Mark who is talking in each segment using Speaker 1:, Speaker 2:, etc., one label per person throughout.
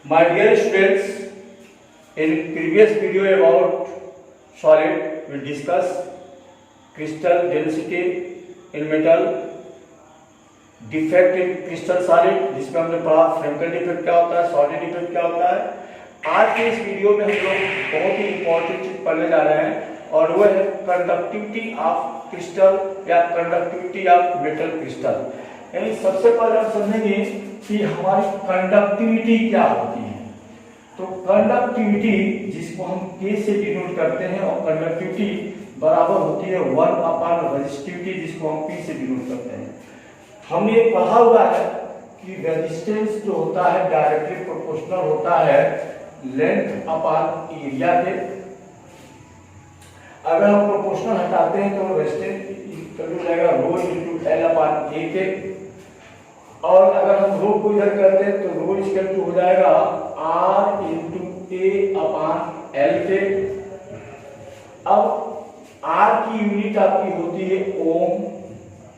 Speaker 1: My dear students, in previous video about solid, we discuss crystal density in metal, defect in crystal solid, जिसमें हमने पढ़ा Frenkel defect क्या होता है, solid defect क्या होता है। आज के इस वीडियो में हम लोग बहुत ही इंपॉर्टेंट चीज पढ़ने जा रहे हैं और वो है कंडक्टिविटी ऑफ क्रिस्टल या कंडक्टिविटी ऑफ मेटल क्रिस्टल। यानी सबसे पहले हम समझेंगे कि हमारी कंडक्टिविटी क्या होती है। तो कंडक्टिविटी जिसको हम K से डिनोट करते हैं और कंडक्टिविटी बराबर होती है 1 रेजिस्टिविटी जिसको हम P से डिनोट करते हैं। हमने पढ़ा हुआ है कि रेजिस्टेंस जो होता है डायरेक्टली प्रोपोर्शनल होता है लेंथ अपॉन एरिया के। अगर हम प्रोपोर्शनल हटाते हैं तो रेजिस्टेंस इक्वल हो जाएगा रो इनटू L अपॉन A के, और अगर हम रो को इधर करते हैं तो रो इक्वल टू हो जाएगा R into A upon L के। अब R की यूनिट आपकी होती है ओम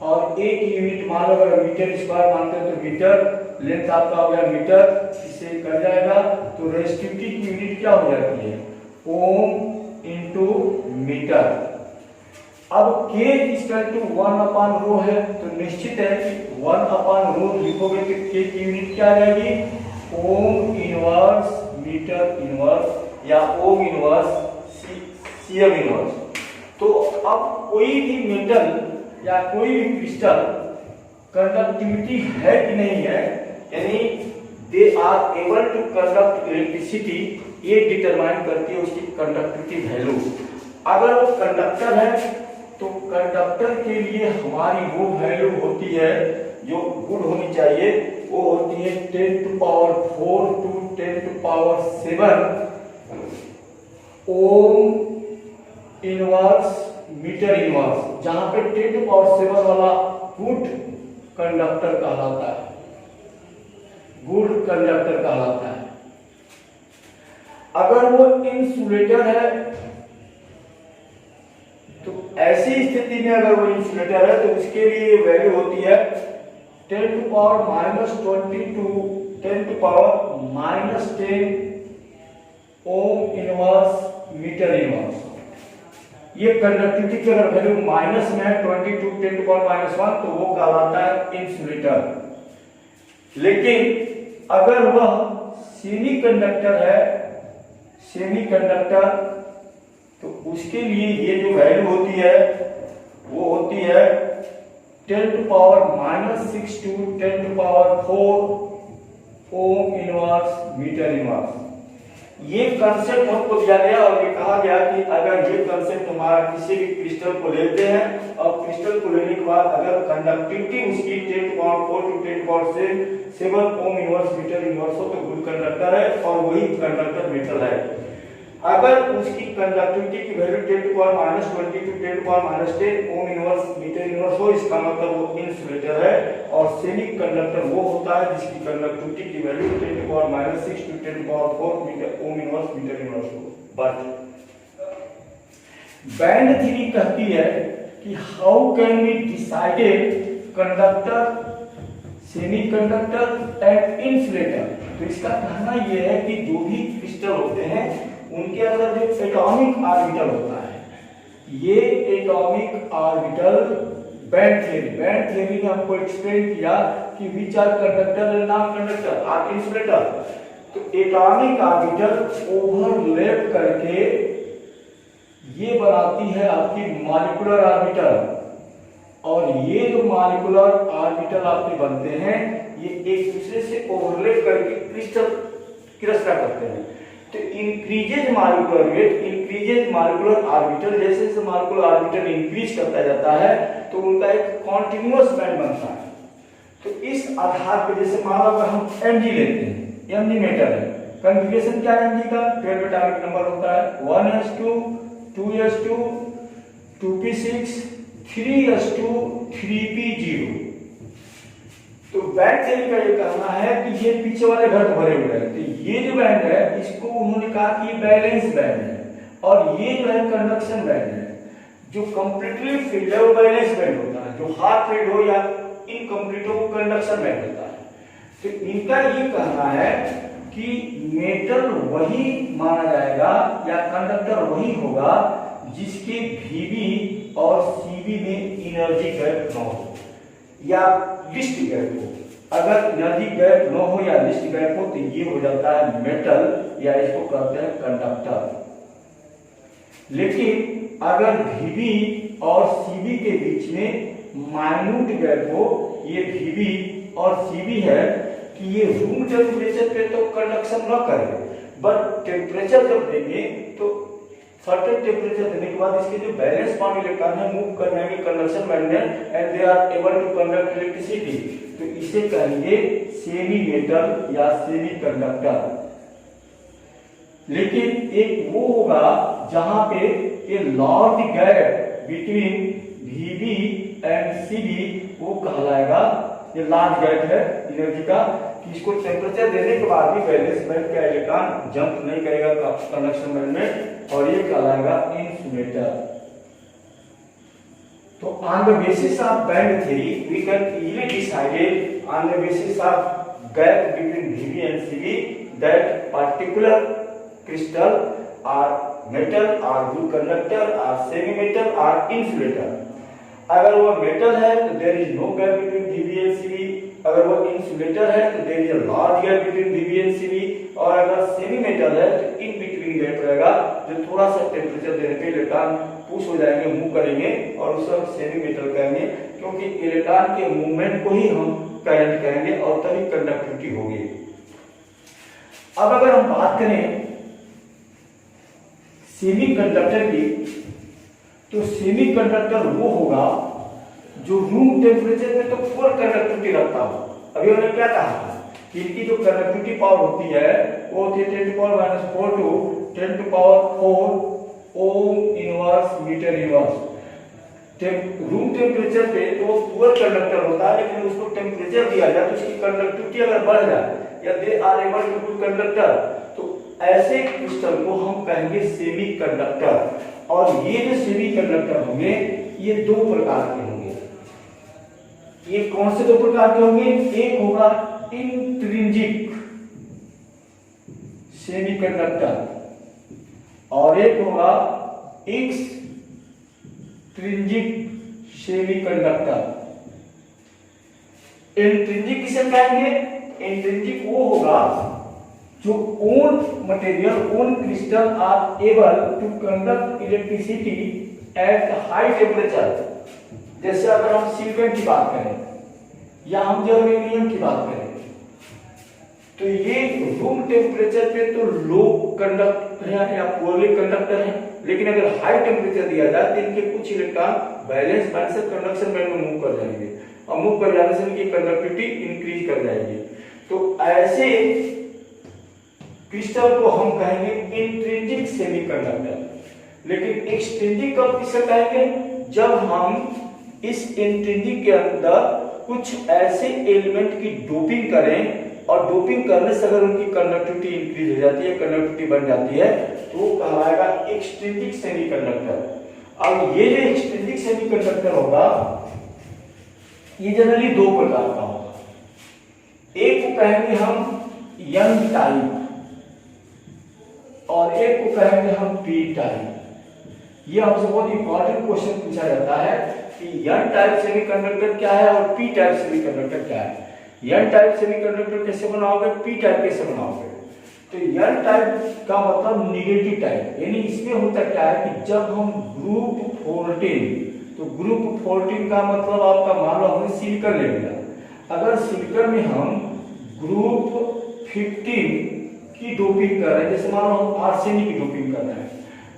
Speaker 1: और A की यूनिट मान लो अगर मीटर स्क्वायर मानते हैं तो मीटर, लेंथ आपका हो गया मीटर, इससे कर जाएगा तो रेजिस्टिविटी की यूनिट क्या हो जाती है ओम इनटू मीटर। अब K equal to 1 upon rho है तो निश्चित है कि 1 अपॉन रो लिखोगे तो K की यूनिट क्या आ जाएगी ओम इनवर्स मीटर इनवर्स या ओम इनवर्स सीएम इनवर्स। तो अब कोई भी मेटल या कोई भी क्रिस्टल कंडक्टिविटी है कि नहीं है, यानी they are able to conduct electricity, ये डिटरमाइन करती है उसकी कंडक्टिविटी वैल्यू। अगर वो कंडक्टर है तो कंडक्टर के लिए हमारी वो वैल्यू होती है जो गुड होनी चाहिए, वो होती है 10 to power 4 to 10 to power 7 ohm inverse metre inverse, जहां पे 10 टू पावर 7 वाला गुड कंडक्टर कहलाता है, गुड कंडक्टर कहलाता है। अगर वो इंसुलेटर है तो ऐसी स्थिति में अगर वो इंसुलेटर है तो उसके लिए वैल्यू होती है 10 to power -20 to 10 to power -10 ohm inverse metre inverse. ये कंडक्टिविटी की अगर वैल्यू माइनस में है 20 टू 10 टू पावर -1 तो वो कहलाता है इंसुलेटर। लेकिन अगर वह सेमी कंडक्टर है, सेमी कंडक्टर, तो उसके लिए ये जो वैल्यू होती है वो होती है 10 to power -6 to 10 to power 4 ohm inverse metre inverse. ये कंसेप्ट हमको दिया गया और ये कहा गया कि अगर ये कंसेप्ट हमारा किसी भी क्रिस्टल को लेते हैं और क्रिस्टल को लेने के बाद अगर कंडक्टिविटी उसकी 10 to power 4 to 10 to power 7 ohm inverse metre inverse हो तो गुड कंडक्टर है और वही कंडक्टर मेटल है। अगर उसकी कंडक्टिविटी की value 10 to power -20 to 10 to power -10 ohm inverse metre inverse हो, इसका मतलब वो इंसुलेटर है। और सेमी कंडक्टर वो होता है जिसकी कंडक्टिविटी की value 10 to power -6 to 10 to power 4 metre ohm inverse metre inverse हो। बट बैंड थ्योरी कहती है कि how can we decided conductor, semi conductor and insulator. तो इसका कहना यह है कि जो भी क्रिस्टल होते हैं उनके अंदर जो एटॉमिक ऑर्बिटल होता है, ये एटॉमिक ऑर्बिटल बैंड थ्योरी ने हमको एक्सप्लेन किया कि which are conductor and non conductor are insulator. तो एटॉमिक ऑर्बिटल ओवरलैप करके ये बनाती है आपकी मॉलिक्यूलर ऑर्बिटल, और ये जो मॉलिक्यूलर ऑर्बिटल आपके बनते हैं ये एक दूसरे से ओवरलैप करके क्रिस्टल क्रिस्टल करते हैं। तो increases molecular weight, increases molecular orbital, जैसे जैसे मॉलिक्यूलर ऑर्बिटल इंक्रीज करता जाता है तो उनका एक कॉन्टिन्यूअस बैंड बनता है। तो इस आधार पर जैसे मान लो अगर हम Mg लेते हैं, Mg मेटल है, कॉन्फ़िगरेशन क्या है Mg का 12 एटॉमिक नंबर होता है 1s2 2s2 2p6 3s2 3p0। तो बैंड थ्योरी का ये कहना है कि ये पीछे वाले घर भरे हुए हैं, तो ये जो बैंड है इसको उन्होंने कहा कि बैलेंस बैंड है, और ये जो है कंडक्शन बैंड है। जो कंप्लीटली फील्ड है वो बैलेंस बैंड होता है, जो हाफ फील्ड हो या इनकम्प्लीट हो वो कंडक्शन बैंड होता है। तो इनका ये कहना है कि मेटल वही माना जाएगा या कंडक्टर वही होगा जिसके Vb और Cb में एनर्जी गैप न हो या लिस्ट गैप हो। अगर एनर्जी गैप न हो या लिस्ट गैप हो तो ये हो जाता है मेटल या इसको कहते हैं कंडक्टर। लेकिन अगर Vb और Cb के बीच में माइन्यूट गैप हो, ये Vb और Cb है कि ये रूम टेम्परेचर पे तो कंडक्शन न करे, बट टेम्परेचर जब देंगे तो सर्टेन टेम्परेचर देने के बाद इसके जो बैलेंस बॉन्ड इलेक्ट्रॉन है मूव कर जाएंगे कंडक्शन बैंड में and they are able to conduct electricity. तो इसे कहेंगे सेमी मेटल या सेमी कंडक्टर। लेकिन एक वो होगा जहां पे ये large gap between Vb and Cb वो कहलाएगा, ये लार्ज गैप है एनर्जी का कि इसको टेम्परेचर देने के बाद भी बैलेंस बैंड का इलेक्ट्रॉन जंप नहीं करेगा कंडक्शन बैंड में, और ये कहलाएगा इंसुलेटर। तो on the basis of band theory we can easily decided on the basis of gap between Vb and Cb that particular crystal or metal or good conductor or semi metal or insulator। अगर वो metal है तो there is no gap between Vb and Cb, अगर वो insulator है तो there is a large gap between Vb and Cb, और अगर सेमी मेटल है तो इन बिटवीन गैप रहेगा जो थोड़ा सा टेम्परेचर देने पे इलेक्ट्रॉन पुश हो जाएंगे, मूव करेंगे, और उसे हम सेमी मेटल कहेंगे क्योंकि इलेक्ट्रॉन के मूवमेंट को ही हम करंट कहेंगे और तभी कंडक्टिविटी होगी। अब अगर हम बात करें सेमी कंडक्टर की, तो सेमी कंडक्टर वो होगा जो रूम टेम्परेचर में तो फुल कंडक्टिविटी रखता हो। अभी हमने क्या कहा कि इनकी जो कंडक्टिविटी पावर होती है वो होती है 10⁻⁴ to 10⁴ ohm inverse metre inverse. Room temperature पे तो फुल कंडक्टर होता है, लेकिन उसको टेम्परेचर दिया जाए तो उसकी कंडक्टिविटी अगर बढ़ जाए या they are able to do conductor, तो ऐसे क्रिस्टल को हम कहेंगे सेमी कंडक्टर। और ये जो सेमी कंडक्टर होंगे ये दो प्रकार के होंगे। ये कौन से दो प्रकार के होंगे? एक होगा इंट्रिंसिक सेमी कंडक्टर और एक होगा एक्सट्रिंसिक सेमी कंडक्टर। इंट्रिंसिक किसे कहेंगे? इंट्रिंसिक वो होगा जो own material own crystal are able to conduct electricity at high temperature. जैसे अगर हम सिलिकॉन की बात करें या हम जर्मेनियम की बात करें तो ये रूम टेम्परेचर पे तो लो कंडक्टर है या पोलर कंडक्टर है, लेकिन अगर हाई टेम्परेचर दिया जाए तो इनके कुछ इलेक्ट्रॉन बैलेंस बैंड से कंडक्शन बैंड में मूव कर जाएंगे और मूव कर जाने से इनकी कंडक्टिविटी इंक्रीज कर जाएगी। तो ऐसे क्रिस्टल को हम कहेंगे इंट्रिंसिक सेमीकंडक्टर। लेकिन एक्सट्रिंसिक कब किसे कहेंगे? जब हम इस इंट्रिंसिक के अंदर कुछ ऐसे एलिमेंट की डोपिंग करें और डोपिंग करने से अगर उनकी कंडक्टिविटी इंक्रीज हो जाती है, कंडक्टिविटी बढ़ जाती है, तो कहलाएगा एक्सट्रिंसिक सेमीकंडक्टर। अब ये जो एक्सट्रिंसिक सेमीकंडक्टर होगा ये जनरली दो प्रकार का होगा। एक को कहेंगे हम यंग टाइप और एक को कहेंगे हम पी टाइप। ये हमसे बहुत इंपॉर्टेंट क्वेश्चन पूछा जाता है कि एन टाइप सेमीकंडक्टर क्या है और पी टाइप सेमीकंडक्टर क्या है। एन टाइप सेमीकंडक्टर कैसे बनाओगे, पी टाइप कैसे बनाओगे? तो एन टाइप का मतलब निगेटिव टाइप, यानी इसमें होता क्या है कि जब हम ग्रुप 14, तो ग्रुप 14 का मतलब आपका मान लो हमने सिलिकॉन ले लिया। अगर सिलिकॉन में हम ग्रुप 15 की डोपिंग कर रहे हैं, जैसे मान लो हम आर्सेनिक की डोपिंग कर रहे हैं,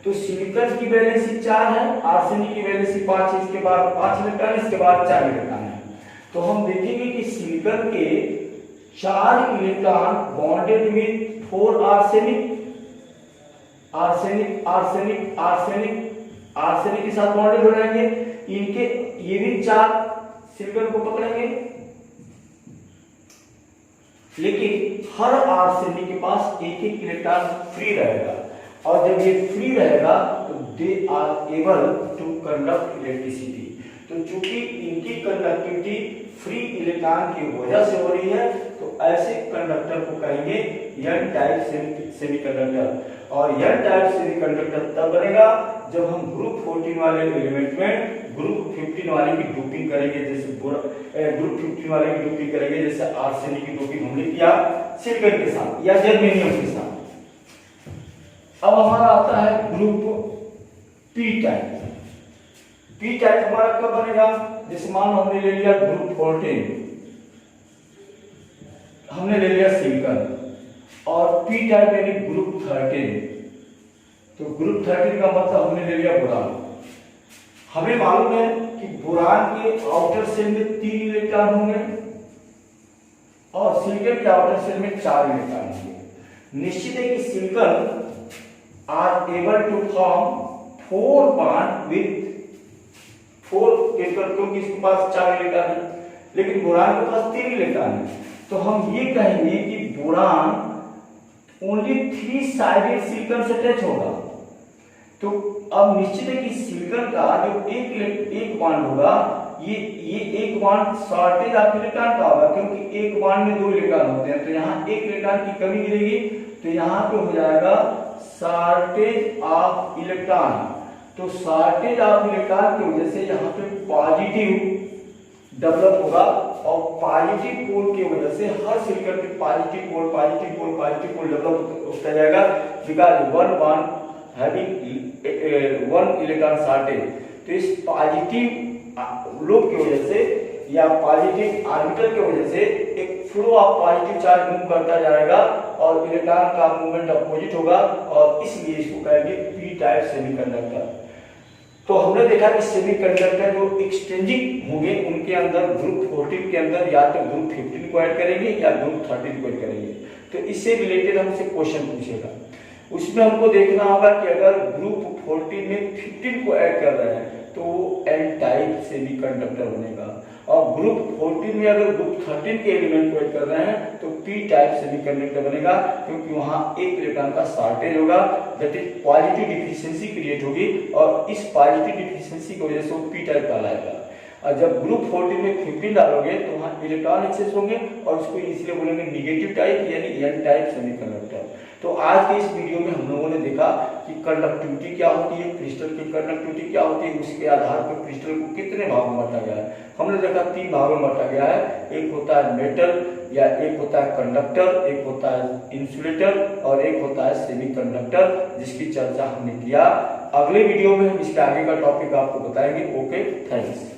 Speaker 1: तो सिलिकॉन की वैलेंसी 4 है, आर्सेनिक की वैलेंसी 5 है, इसके बाद 5 इलेक्ट्रॉन, इसके बाद 4 इलेक्ट्रॉन है। तो हम देखेंगे कि सिलिकॉन के 4 electron bonded with 4 arsenic, arsenic arsenic arsenic arsenic के साथ बॉन्डेड हो जाएंगे। इनके ये भी 4 सिलिकॉन को पकड़ेंगे, लेकिन हर आर्सेनिक के पास एक एक इलेक्ट्रॉन फ्री रहेगा, और जब ये फ्री रहेगा तो they are able to conduct electricity. तो चूंकि इनकी कंडक्टिविटी फ्री इलेक्ट्रॉन की वजह से हो रही है, तो ऐसे कंडक्टर को कहेंगे एन टाइप सेमीकंडक्टर। और एन टाइप सेमीकंडक्टर तब बनेगा जब हम ग्रुप 14 वाले एलिमेंट में ग्रुप 15 वाले की डोपिंग करेंगे, जैसे ग्रुप 15 वाले की डोपिंग करेंगे, जैसे आर्सेनिक की डोपिंग हमने किया सिलिकॉन के साथ या जर्मेनियम के साथ। अब हमारा आता है group P type. P type हमारा कब बनेगा, जैसे मान लो हमने ले लिया ग्रुप 14, हमने ले लिया सिलिकॉन, और पी टाइप यानी ग्रुप 13, तो ग्रुप 13 का मतलब हमने ले लिया बोरान। हमें मालूम है कि बोरान के आउटर सेल में 3 इलेक्ट्रॉन होंगे और सिलिकॉन के आउटर सेल में 4 इलेक्ट्रॉन होंगे। निश्चित है कि silicon are able to form 4 bond with 4 electron, क्योंकि इसके पास 4 इलेक्ट्रॉन है, लेकिन बोरान के पास 3 इलेक्ट्रॉन है। तो हम ये कहेंगे कि बोरान ओनली 3 साइडेड सिलिकॉन से अटैच होगा। तो अब निश्चित है कि सिलिकॉन का जो एक बॉन्ड होगा, ये एक बॉन्ड शॉर्टेज ऑफ इलेक्ट्रॉन का होगा, क्योंकि एक बॉन्ड में 2 इलेक्ट्रॉन होते हैं, तो यहाँ एक इलेक्ट्रॉन की कमी गिरेगी, तो यहाँ पे हो जाएगा शॉर्टेज ऑफ इलेक्ट्रॉन। तो शॉर्टेज ऑफ इलेक्ट्रॉन की वजह से यहाँ पे पॉजिटिव डेवलप होगा, और पॉजिटिव पोल की वजह से हर सिलिकॉन पे पॉजिटिव पोल डेवलप होता जाएगा, because one bond having 1 electron shortage. तो इस पॉजिटिव लूप की वजह से या पॉजिटिव ऑर्बिटल की वजह से एक flow of positive charge move करता जाएगा और इलेक्ट्रॉन का मूवमेंट अपोजिट होगा, और इसलिए इसको कहेंगे पी टाइप सेमीकंडक्टर। तो हमने देखा कि सेमीकंडक्टर जो एक्सचेंजिंग होंगे उनके अंदर ग्रुप 14 के अंदर या तो ग्रुप 15 को ऐड करेंगे या ग्रुप 13 को ऐड करेंगे। तो इससे रिलेटेड हमसे क्वेश्चन पूछेगा, उसमें हमको देखना होगा कि अगर ग्रुप 14 में 15 को ऐड कर रहे हैं तो वो एन टाइप सेमीकंडक्टर बनेगा, और ग्रुप 14 में अगर ग्रुप 13 के एलिमेंट को ऐड कर रहे हैं तो पी टाइप सेमीकंडक्टर बनेगा, क्योंकि वहां एक इलेक्ट्रॉन का शॉर्टेज होगा, that is positive deficiency create होगी, और इस पॉजिटिव डिफिशिएंसी की वजह से वो पी टाइप कहलाएगा। और जब ग्रुप 14 में 15 डालोगे तो वहां इलेक्ट्रॉन एक्सेस होंगे, और उसको इसलिए बोलेंगे नेगेटिव टाइप यानी एन टाइप सेमीकंडक्टर। तो आज के इस वीडियो में हम लोगों ने देखा कि कंडक्टिविटी क्या होती है, क्रिस्टल की कंडक्टिविटी क्या होती है, उसके आधार पर क्रिस्टल को कितने भागों में बांटा गया है। हमने देखा 3 भागों में बांटा गया है, एक होता है मेटल, या एक होता है कंडक्टर, एक होता है इंसुलेटर, और एक होता है सेमीकंडक्टर, जिसकी चर्चा हमने किया। अगले वीडियो में हम इसके आगे का टॉपिक आपको बताएंगे। Okay, thanks.